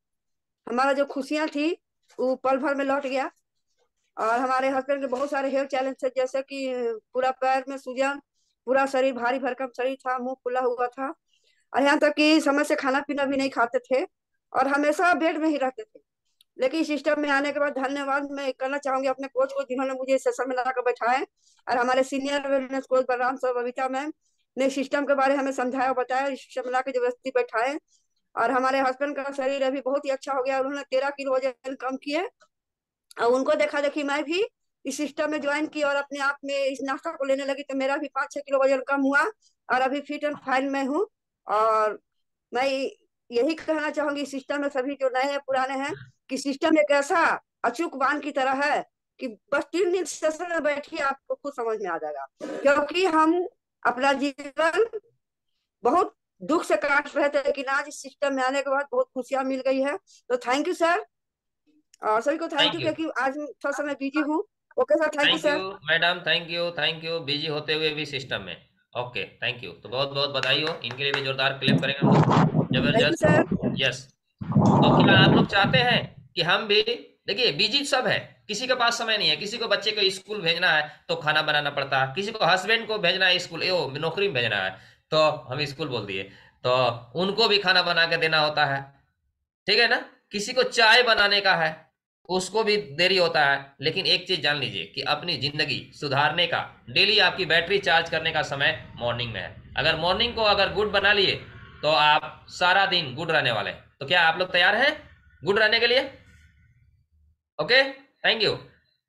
हमारा जो खुशियां थी वो पल भर में लौट गया। और हमारे हस्बैंड के बहुत सारे हेल्थ चैलेंज थे, जैसे कि पूरा पैर में सूजन, पूरा शरीर भारी भरकम शरीर था, मुंह फुला हुआ था और यहाँ तक कि समय से खाना पीना भी नहीं खाते थे और हमेशा बेड में ही रहते थे। लेकिन सिस्टम में आने के बाद धन्यवाद मैं करना चाहूंगी अपने कोच को, जिन्होंने मुझे सेशन में लाकर बैठाए और हमारे senior wellness coach Balram sir, Babita ma'am ने सिस्टम के बारे में हमें समझाया और बताया। सिस्टम में लाकर जबरदस्ती बैठाए और हमारे हस्बैंड का शरीर अभी बहुत ही अच्छा हो गया। उन्होंने 13 किलो वजन कम किए और उनको देखा देखी मैं भी इस सिस्टम में ज्वाइन की और अपने आप में इस नाश्ता को लेने लगी, तो मेरा भी 5-6 किलो वजन कम हुआ और अभी फिट एंड फाइन में हूँ। और मैं यही कहना चाहूंगी सिस्टम में सभी जो नए हैं पुराने हैं कि सिस्टम एक ऐसा अचूक बांध की तरह है कि बस 3 दिन सेशन में बैठिए आपको खुद समझ में आ जाएगा, क्योंकि हम अपना जीवन बहुत दुख से काट रहे थे, लेकिन आज इस सिस्टम में आने के बाद बहुत खुशियां मिल गई है। तो थैंक यू सर और सभी को थैंक यू, थैंक यू, क्योंकि आज थोड़ा समय बिजी हूँ। Okay sir, thank you thank you sir. Madam, thank you, thank you, busy होते हुए भी सिस्टम में। Okay, thank you. तो बहुत बहुत बधाई हो, इनके लिए भी जोरदार क्लैप करेंगे हम लोग। थैंक यू जबरदस्त। सर। यस। तो क्या आप लोग चाहते हैं कि हम भी, देखिए बिजी सब है, किसी के पास समय नहीं है, किसी को बच्चे को स्कूल भेजना है तो खाना बनाना पड़ता है, किसी को हस्बैंड को भेजना है स्कूल, नौकरी में भेजना है तो हम स्कूल बोल दिए, तो उनको भी खाना बना के देना होता है, ठीक है ना। किसी को चाय बनाने का है, उसको भी देरी होता है। लेकिन एक चीज जान लीजिए कि अपनी जिंदगी सुधारने का, डेली आपकी बैटरी चार्ज करने का समय मॉर्निंग में है। अगर मॉर्निंग को अगर गुड बना लिए तो आप सारा दिन गुड रहने वाले हैं। तो क्या आप लोग तैयार हैं? गुड रहने के लिए। Okay, thank you.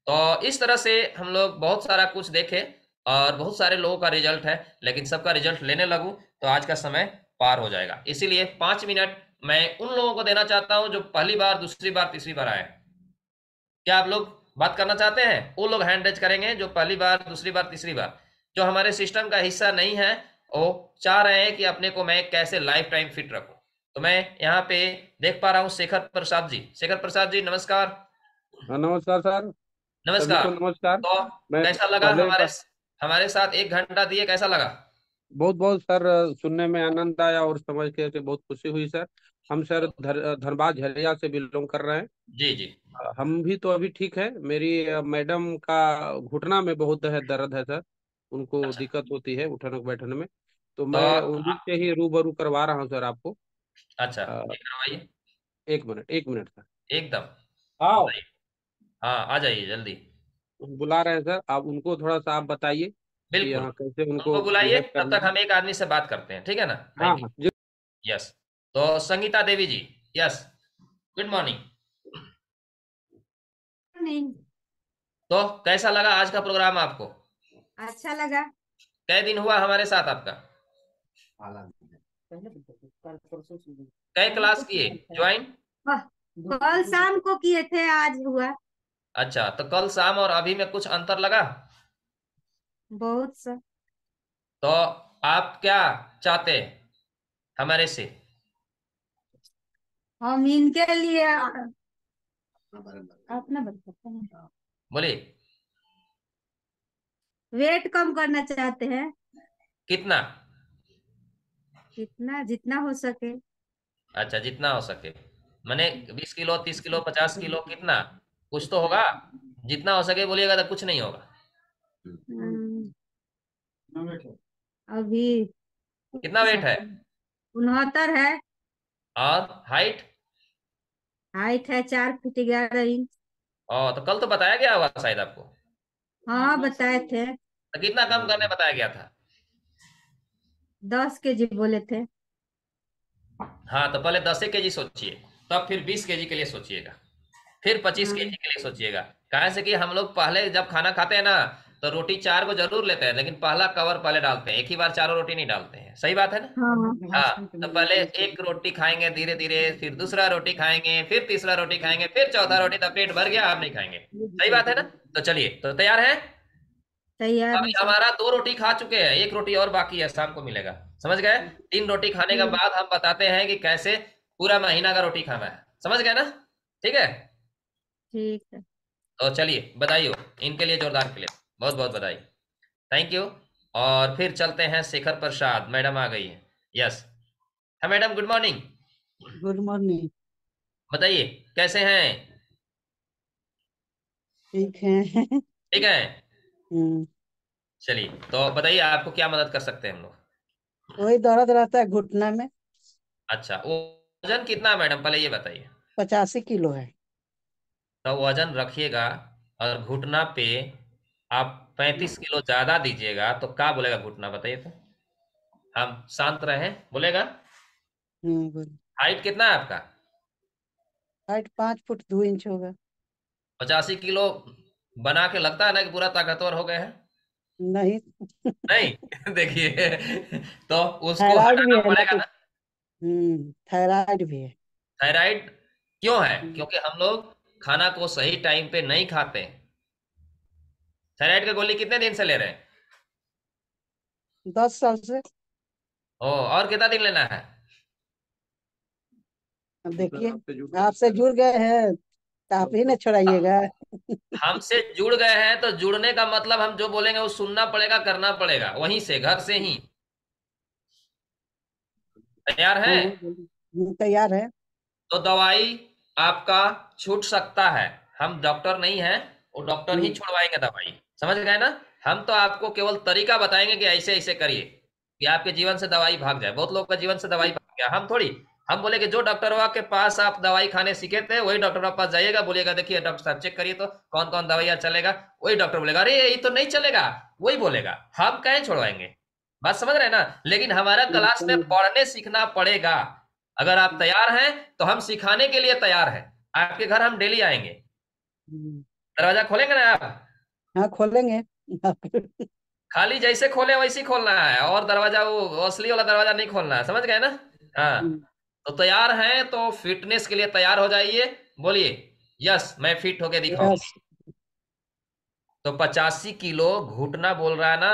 तो इस तरह से हम लोग बहुत सारा कुछ देखे और बहुत सारे लोगों का रिजल्ट है, लेकिन सबका रिजल्ट लेने लगूं तो आज का समय पार हो जाएगा। इसीलिए 5 मिनट मैं उन लोगों को देना चाहता हूं जो पहली बार, दूसरी बार, तीसरी बार आए। क्या आप लोग बात करना चाहते हैं? वो लोग हैंड रेज करेंगे जो पहली बार, दूसरी बार, तीसरी बार। जो हमारे सिस्टम का हिस्सा नहीं है वो चाह रहे हैं कि अपने को मैं कैसे लाइफ टाइम फिट रखूं। तो मैं यहाँ पे देख पा रहा हूँ शेखर प्रसाद जी। शेखर प्रसाद जी नमस्कार। हाँ नमस्कार सर, सभी नमस्कार। को नमस्कार। तो मैं कैसा लगा पहले हमारे हमारे साथ 1 घंटा दिए, कैसा लगा? बहुत बहुत सर सुनने में आनंद आया और समझ के बहुत खुशी हुई सर। हम सर धनबाद झरिया से बिलोंग कर रहे हैं। जी जी। हम भी तो अभी ठीक है। मेरी मैडम का घुटना में बहुत है दर्द है सर, उनको अच्छा। दिक्कत होती है उठने बैठने में। तो तो मैं उन्हीं से ही रूबरू करवा रहा हूँ सर आपको। अच्छा, अ, ये करवाइए। एक मिनट, एक मिनट सर। एकदम। आओ, बताइए। हाँ, आ जाइए जल्दी। बुला रहे हैं सर, आप उनको थोड़ा सा आप बताइए कि बिल्कुल, यहाँ कैसे उनको उनको बुलाइए, बिहेव तब करना तक है। हम एक आदमी से बात करते हैं, ठीक है ना? हाँ थैंक यू। हाँ जी। यस। तो संगीता देवी जी, यस, गुड मॉर्निंग। नहीं, तो कैसा लगा आज का प्रोग्राम आपको? अच्छा लगा। कै दिन हुआ हमारे साथ आपका? कै क्लास किए ज्वाइन? कल शाम को किए थे, आज हुआ। अच्छा, तो कल शाम और अभी में कुछ अंतर लगा? बहुत सा। तो आप क्या चाहते हैं हमारे से? हम इनके लिए अपना बताते हैं, बोलिए। वेट कम करना चाहते हैं। कितना? जितना जितना हो सके। अच्छा, जितना हो सके। मैंने 20 किलो, 30 किलो, 50 किलो, कितना? कुछ तो होगा। जितना हो सके बोलिएगा तो कुछ नहीं होगा। हम्म, अभी कितना वेट है? 69 है। और हाइट? हाइट है 4 फीट 11 इंच। तो कल तो बताया गया होगा शायद आपको। हाँ बताए थे। तो कितना कम करने बताया गया था? 10 kg बोले थे। हाँ, तो पहले 10 kg सोचिए, तब फिर 20 kg के लिए सोचिएगा, फिर 25 kg के लिए सोचिएगा। कहे से कि हम लोग पहले जब खाना खाते हैं ना तो रोटी 4 को जरूर लेते हैं, लेकिन पहला कवर पहले डालते हैं, एक ही बार चारों रोटी नहीं डालते हैं। सही बात है ना? हाँ हाँ, तो पहले एक रोटी खाएंगे धीरे धीरे, फिर दूसरा रोटी खाएंगे, फिर तीसरा रोटी खाएंगे, फिर चौथा रोटी, तब पेट भर गया, आप नहीं खाएंगे। सही बात है ना? तो चलिए, तो तैयार है? तैयार अभी है सर। हमारा 2 रोटी खा चुके हैं, एक रोटी और बाकी है, शाम को मिलेगा। समझ गए? 3 रोटी खाने के बाद हम बताते हैं कि कैसे पूरा महीना का रोटी खाना है। समझ गए ना? ठीक है। ठीक है। तो चलिए, बधाई हो इनके लिए, जोरदार क्लिप, बहुत बहुत बधाई। Thank you. और फिर चलते हैं शेखर प्रसाद, मैडम आ गई है। यस। हाँ madam, good morning. Good morning. बताइए कैसे हैं? ठीक है। ठीक है। हम्म, चलिए, तो बताइए आपको क्या मदद कर सकते हैं हम लोग? वही दर्द रहता है घुटना में। अच्छा, वजन कितना है मैडम, पहले ये बताइए। 85 किलो है। तो वजन रखिएगा और घुटना पे आप 35 किलो ज्यादा दीजिएगा तो क्या बोलेगा घुटना, बताइए तो। हम शांत रहें, बोलेगा। बोल। हाइट कितना है आपका? हाइट 5 फुट 2 इंच होगा। 85 किलो बना के लगता है ना कि पूरा ताकतवर हो गए हैं? नहीं। नहीं। देखिए, तो उसको थायराइड भी हटाना है ना पड़ेगा कुछ। ना। थायराइड भी है। थायराइड क्यों है? हम्म, क्योंकि हम लोग खाना को सही टाइम पे नहीं खाते हैं। थायराइड का गोली कितने दिन से ले रहे हैं? 10 साल से। और कितना दिन लेना है? अब देखिए, आपसे जुड़ गए हैं तो आप ही ने छोड़ाइएगा। हमसे जुड़ गए हैं तो जुड़ने का मतलब हम जो बोलेंगे वो सुनना पड़ेगा, करना पड़ेगा, वहीं से, घर से ही। तैयार हाँ है? बोलिए। तैयार है। तो दवाई आपका छूट सकता है। हम डॉक्टर नहीं हैं, वो डॉक्टर ही हम्म, छुड़वाएंगे दवाई। समझ गए ना? हम तो आपको केवल तरीका बताएंगे कि ऐसे ऐसे करिए कि आपके जीवन से दवाई भाग जाए। बहुत लोग का जीवन से दवाई भाग गया, हम थोड़ी। हम बोले कि जो डॉक्टर के पास आप दवाई खाने सीखे थे वही डॉक्टर के पास जाइएगा, बोलिएगा देखिए डॉक्टर साहब चेक करिए तो कौन कौन दवाइयाँ चलेगा। वही डॉक्टर बोलेगा अरे ये तो नहीं चलेगा, वही बोलेगा। हम कहीं छोड़वाएंगे? बात समझ रहे हैं ना? लेकिन हमारा क्लास में पढ़ने सीखना पड़ेगा। अगर आप तैयार हैं तो हम सिखाने के लिए तैयार हैं, आपके घर हम डेली आएंगे। दरवाजा खोलेंगे ना आप? हाँ खोलेंगे। खाली जैसे खोले वैसे खोलना है, और दरवाजा वो असली वाला दरवाजा नहीं खोलना है, समझ गए ना? हाँ, तो तैयार हैं तो फिटनेस के लिए तैयार हो जाइए। बोलिए यस मैं फिट होके दिखाऊंगा। यस। तो 85 किलो घुटना बोल रहा है ना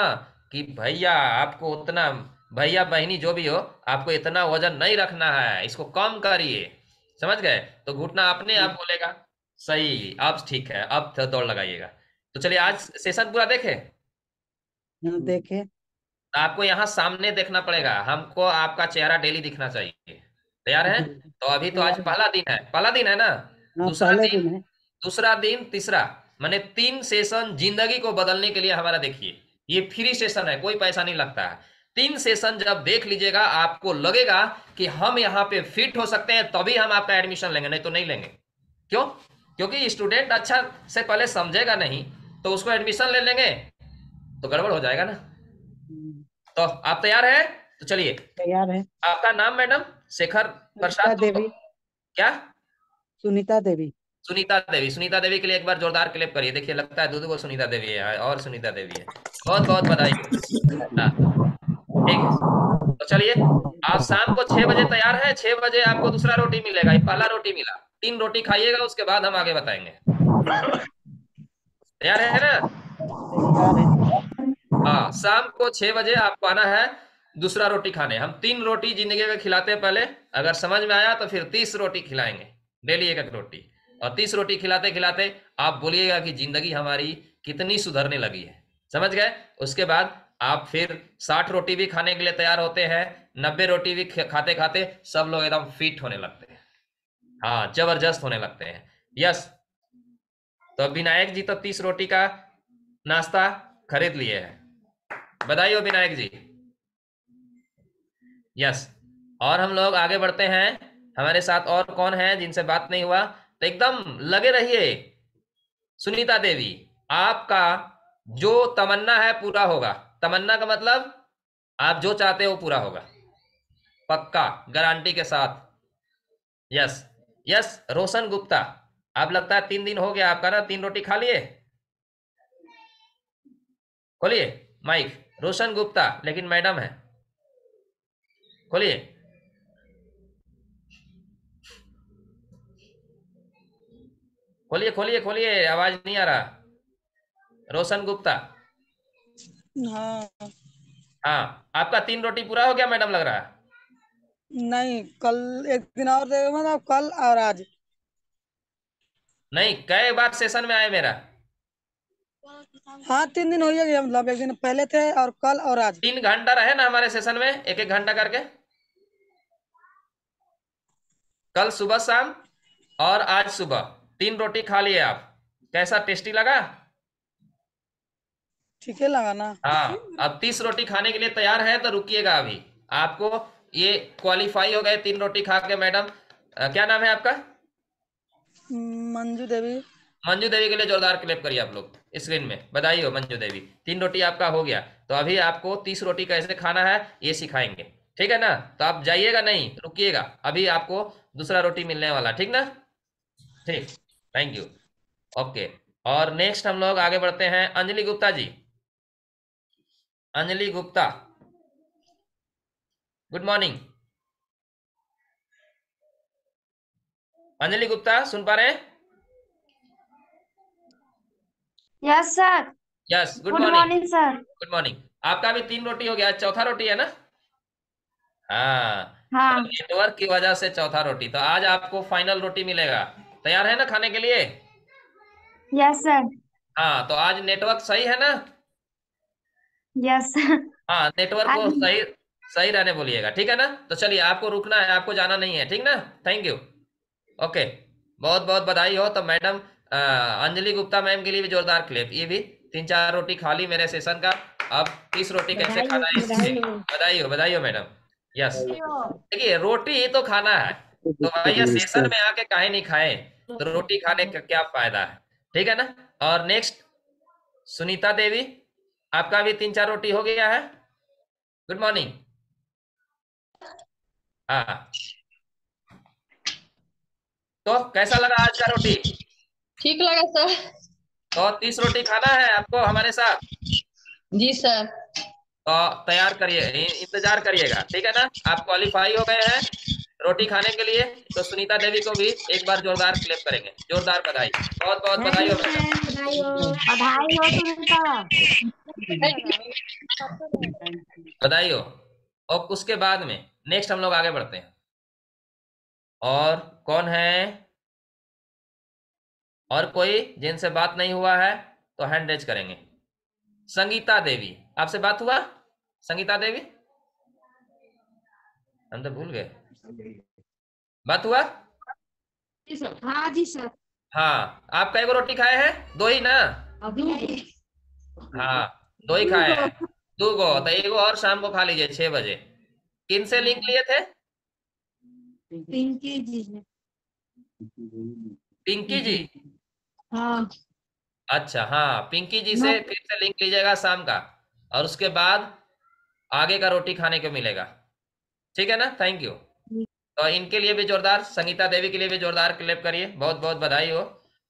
कि भैया आपको उतना, भैया बहनी जो भी हो, आपको इतना वजन नहीं रखना है, इसको कम करिए, समझ गए? तो घुटना अपने आप बोलेगा सही, अब ठीक है, अब तो दौड़ लगाइएगा। तो चलिए आज सेशन पूरा देखें। देखे। आपको यहाँ सामने देखना पड़ेगा, हमको आपका चेहरा डेली दिखना चाहिए। तैयार है? तो अभी तो आज पहला दिन है, पहला दिन है ना? हाँ दूसरा पहले दिन, दिन है। दूसरा दिन, तीसरा, माने 3 सेशन जिंदगी को बदलने के लिए हमारा। देखिए ये फ्री सेशन है, कोई पैसा नहीं लगता है। 3 सेशन जब देख लीजिएगा आपको लगेगा कि हम यहाँ पे फिट हो सकते हैं, तभी हम आपका एडमिशन लेंगे, नहीं तो नहीं लेंगे। क्यों? क्योंकि स्टूडेंट अच्छा से पहले समझेगा नहीं तो उसको एडमिशन ले लेंगे तो गड़बड़ हो जाएगा ना। तो आप तैयार है? तो चलिए। तैयार है। आपका नाम मैडम? शेखर प्रसाद सुनीता देवी। क्या? सुनीता देवी। सुनीता देवी। सुनीता देवी के लिए एक बार जोरदार क्लैप करिए। देखिए लगता है दो सुनीता देवी है और सुनीता देवी है। बहुत बहुत बधाई। हाँ, ठीक है। तो चलिए आप शाम को 6 बजे तैयार है? 6 बजे आपको दूसरा रोटी मिलेगा, ये पहला रोटी मिला। 3 रोटी खाइएगा, उसके बाद हम आगे बताएंगे। तैयार है ना? तैयार है। हाँ, शाम को 6 बजे आपको आना है दूसरा रोटी खाने। हम 3 रोटी जिंदगी में खिलाते हैं पहले, अगर समझ में आया तो फिर 30 रोटी खिलाएंगे, डेली एक एक रोटी। और 30 रोटी खिलाते खिलाते आप बोलिएगा कि जिंदगी हमारी कितनी सुधरने लगी है, समझ गए? उसके बाद आप फिर 60 रोटी भी खाने के लिए तैयार होते हैं, 90 रोटी भी खाते खाते सब लोग एकदम फिट होने लगते हैं। हाँ, जबरदस्त होने लगते हैं। यस। तो विनायक जी तो 30 रोटी का नाश्ता खरीद लिए हैं, बधाई हो विनायक जी। यस। और हम लोग आगे बढ़ते हैं। हमारे साथ और कौन है जिनसे बात नहीं हुआ? तो एकदम लगे रहिए। सुनीता देवी, आपका जो तमन्ना है पूरा होगा। तमन्ना का मतलब आप जो चाहते हो पूरा होगा, पक्का, गारंटी के साथ। Yes yes. रोशन गुप्ता, आप लगता है 3 दिन हो गया आपका ना, 3 रोटी खा लिए? खोलिए माइक। रोशन गुप्ता, लेकिन मैडम है, खोलिए। खोलिए खोलिए खोलिए, आवाज नहीं आ रहा। रोशन गुप्ता। हाँ। हाँ, आपका 3 रोटी पूरा हो गया मैडम लग रहा है। नहीं, कल एक दिन और देगा, मतलब कल और आज। नहीं, कई बार सेशन में आए मेरा? हाँ 3 दिन हो गया, मतलब एक दिन पहले थे और कल और आज। 3 घंटा रहे ना हमारे सेशन में, एक एक घंटा करके, कल सुबह शाम और आज सुबह 3 रोटी खा लिए आप। कैसा टेस्टी लगा? ठीक है लगा ना। हाँ, अब 30 रोटी खाने के लिए तैयार है तो रुकिएगा अभी। आपको ये क्वालिफाई हो गए 3 रोटी खा के मैडम। क्या नाम है आपका? मंजू देवी। मंजू देवी के लिए जोरदार क्लैप करिए आप लोग स्क्रीन में। बधाई हो मंजू देवी, 3 रोटी आपका हो गया। तो अभी आपको 30 रोटी कैसे खाना है ये सिखाएंगे, ठीक है ना? तो आप जाइएगा नहीं, रुकिएगा, अभी आपको दूसरा रोटी मिलने वाला, ठीक ना? ठीक, थैंक यू। ओके, और नेक्स्ट हम लोग आगे बढ़ते हैं। अंजलि गुप्ता जी। Anjali Gupta, good morning. अंजलि गुप्ता सुन पा रहे हैं? Yes sir. Yes, good good morning. Morning sir. Good morning. आपका भी 3 रोटी हो गया, चौथा रोटी है ना? हाँ, हाँ। नेटवर्क की वजह से चौथा रोटी। तो आज आपको फाइनल रोटी मिलेगा। तैयार है ना खाने के लिए? Yes sir. हाँ, तो आज नेटवर्क सही है ना? यस। हाँ, नेटवर्क को सही सही रहने बोलिएगा, ठीक है ना? तो चलिए, आपको रुकना है, आपको जाना नहीं है, ठीक ना? Thank you. ओके, बहुत बहुत बधाई हो। तो मैडम अंजलि गुप्ता मैम के लिए भी जोरदार क्लिप। ये भी 3-4 रोटी खा ली मेरे सेशन का, अब 30 रोटी कैसे खाना है सीखेंगे। बधाई हो मैडम। यस। देखिए रोटी ही तो खाना है, तो भैया सेशन में आके काहे नहीं खाए? तो रोटी खाने का क्या फायदा है, ठीक है ना? और नेक्स्ट सुनीता देवी, आपका भी 3-4 रोटी हो गया है। Good morning. हाँ, तो कैसा लगा आज का रोटी? ठीक लगा सर। तो 30 रोटी खाना है आपको हमारे साथ। जी सर। तो तैयार करिए, इंतजार करिएगा, ठीक है ना? आप क्वालिफाई हो गए हैं रोटी खाने के लिए। तो सुनीता देवी को भी एक बार जोरदार क्लैप करेंगे। जोरदार बधाई, बहुत बहुत बधाई हो मैडम। बधाई हो सुनीता। बधाई हो। और उसके बाद में नेक्स्ट हम लोग आगे बढ़ते हैं। और कौन है? और कोई जिनसे बात नहीं हुआ है तो हैंड रेज करेंगे। संगीता देवी, आपसे बात हुआ? संगीता देवी, हम तो भूल गए, बात हुआ? जी सर। हाँ जी सर। हाँ, आप कई रोटी खाए हैं? 2 ही ना? हाँ, 2 ही खाए हैं। 2 गो तो 1 और शाम को खा लीजिए 6 बजे। किन से लिंक लिए थे? पिंकी जी ने। पिंकी जी? हाँ। अच्छा, हाँ, पिंकी जी से फिर से लिंक लीजिएगा शाम का, और उसके बाद आगे का रोटी खाने को मिलेगा, ठीक है ना? Thank you. तो इनके लिए भी जोरदार, संगीता देवी के लिए भी जोरदार क्लैप करिए, बहुत बहुत बधाई हो।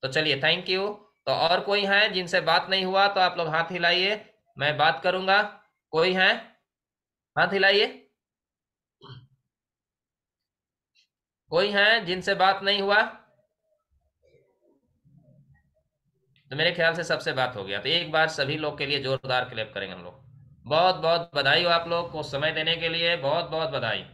तो चलिए, थैंक यू। तो और कोई है जिनसे बात नहीं हुआ तो आप लोग हाथ हिलाइए, मैं बात करूंगा। कोई है? हाथ हिलाइए। कोई है जिनसे बात नहीं हुआ? तो मेरे ख्याल से सबसे बात हो गया। तो एक बार सभी लोग के लिए जोरदार क्लैप करेंगे हम लोग। बहुत बहुत बधाई हो आप लोग को समय देने के लिए, बहुत बहुत बधाई।